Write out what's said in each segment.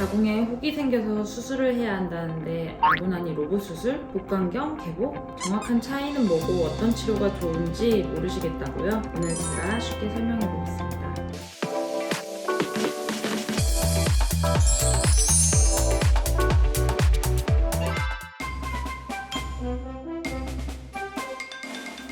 자궁에 혹이 생겨서 수술을 해야 한다는데 알고나니 로봇 수술, 복강경, 개복? 정확한 차이는 뭐고 어떤 치료가 좋은지 모르시겠다고요? 오늘 제가 쉽게 설명해 보겠습니다.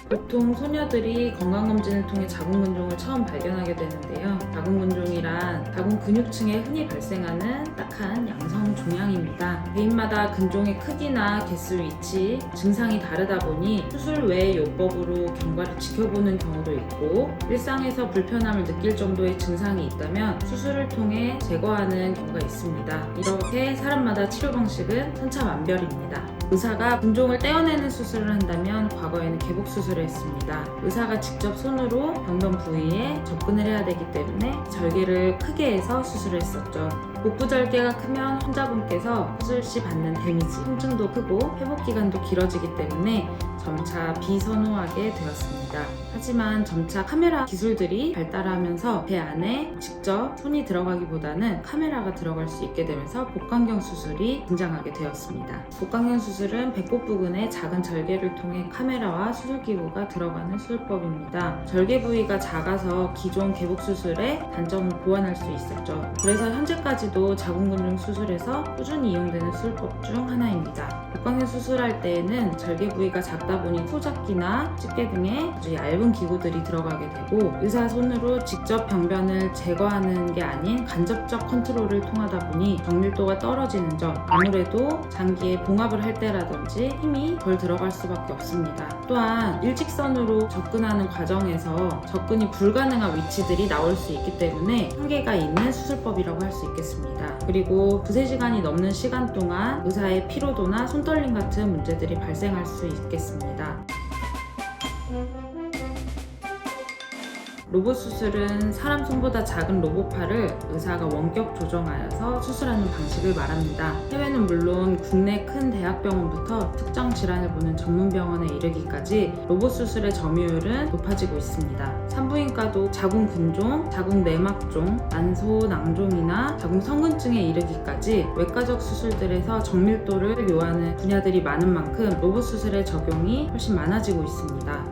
보통 소녀들이 건강검진을 통해 자궁근종을 처음 발견하게 되는데요. 자궁근종이란 자궁 근육층에 흔히 발생하는 딱한 양성 종양입니다. 개인마다 근종의 크기나 개수, 위치, 증상이 다르다 보니 수술 외의 요법으로 경과를 지켜보는 경우도 있고, 일상에서 불편함을 느낄 정도의 증상이 있다면 수술을 통해 제거하는 경우가 있습니다. 이렇게 사람마다 치료 방식은 천차만별입니다. 의사가 근종을 떼어내는 수술을 한다면 과거에는 개복 수술을 했습니다. 의사가 직접 손으로 병변 부위에 접근을 해야 되기 때문에 절개를 크게 해서 수술을 했었죠. 복부 절개가 크면 환자분께서 수술 시 받는 데미지, 통증도 크고 회복 기간도 길어지기 때문에 점차 비선호하게 되었습니다. 하지만 점차 카메라 기술들이 발달하면서 배 안에 직접 손이 들어가기보다는 카메라가 들어갈 수 있게 되면서 복강경 수술이 등장하게 되었습니다. 복강경 수술은 배꼽 부근에 작은 절개를 통해 카메라와 수술기구가 들어가는 수술법입니다. 절개 부위가 작아서 기존 개복 수술의 단점을 보완할 수 있었죠. 그래서 현재까지도 자궁근종 수술에서 꾸준히 이용되는 수술법 중 하나입니다. 복강경 수술할 때에는 절개 부위가 작다 보니 소잡기나 집게 등의 아주 얇은 기구들이 들어가게 되고, 의사 손으로 직접 병변을 제거하는 게 아닌 간접적 컨트롤을 통하다 보니 정밀도가 떨어지는 점, 아무래도 장기에 봉합을 할 때라든지 힘이 덜 들어갈 수밖에 없습니다. 또한 일직선으로 접근하는 과정에서 접근이 불가능한 위치들이 나올 수 있기 때문에 한계가 있는 수술법이라고 할 수 있겠습니다. 그리고 두세 시간이 넘는 시간 동안 의사의 피로도나 손떨림 같은 문제들이 발생할 수 있겠습니다. 로봇 수술은 사람 손보다 작은 로봇팔을 의사가 원격 조정하여서 수술하는 방식을 말합니다. 해외는 물론 국내 큰 대학병원부터 특정 질환을 보는 전문 병원에 이르기까지 로봇 수술의 점유율은 높아지고 있습니다. 산부인과도 자궁 근종, 자궁 내막종, 난소 낭종이나 자궁 성근증에 이르기까지 외과적 수술들에서 정밀도를 요하는 분야들이 많은 만큼 로봇 수술의 적용이 훨씬 많아지고 있습니다.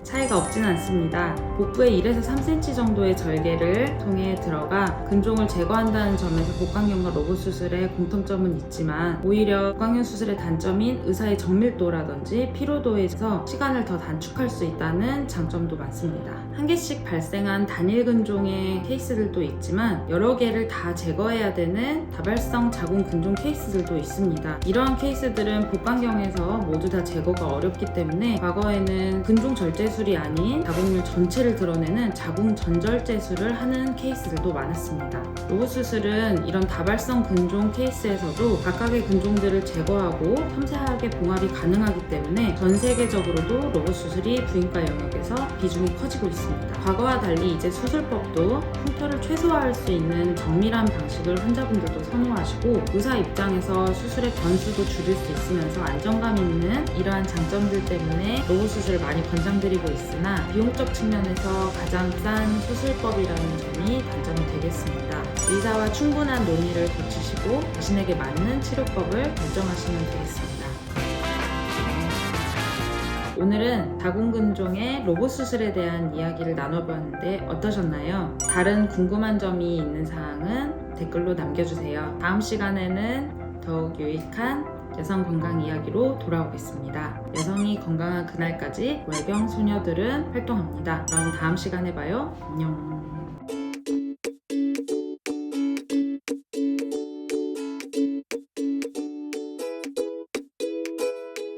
차이가 없지는 않습니다. 복부에 1에서 3cm 정도의 절개를 통해 들어가 근종을 제거한다는 점에서 복강경과 로봇 수술의 공통점은 있지만, 오히려 복강경 수술의 단점인 의사의 정밀도라든지 피로도에서 시간을 더 단축할 수 있다는 장점도 많습니다. 한 개씩 발생한 단일 근종의 케이스들도 있지만 여러 개를 다 제거해야 되는 다발성 자궁 근종 케이스들도 있습니다. 이러한 케이스들은 복강경에서 모두 다 제거가 어렵기 때문에 과거에는 근종 절제술이 아닌 자궁물 전체를 드러내는 자궁 전절제술을 하는 케이스들도 많았습니다. 로봇 수술은 이런 다발성 근종 케이스에서도 각각의 근종들을 제거하고 섬세하게 봉합이 가능하기 때문에 전 세계적으로도 로봇 수술이 부인과 영역에서 비중이 커지고 있습니다. 과거와 달리 이제 수술법도 흉터를 최소화할 수 있는 정밀한 방식을 환자분들도 선호하시고, 의사 입장에서 수술의 변수도 줄일 수 있으면서 안정감 있는 이러한 장점들 때문에 로봇 수술을 많이 권장드리고 있으나, 비용적 측면에서 가장 싼 수술법이라는 점이 단점이 되겠습니다. 의사와 충분한 논의를 거치시고 자신에게 맞는 치료법을 결정하시면 되겠습니다. 오늘은 자궁근종의 로봇 수술에 대한 이야기를 나눠보았는데 어떠셨나요? 다른 궁금한 점이 있는 사항은 댓글로 남겨주세요. 다음 시간에는 더욱 유익한 여성 건강 이야기로 돌아오겠습니다. 여성이 건강한 그날까지 월경 소녀들은 활동합니다. 그럼 다음 시간에 봐요. 안녕.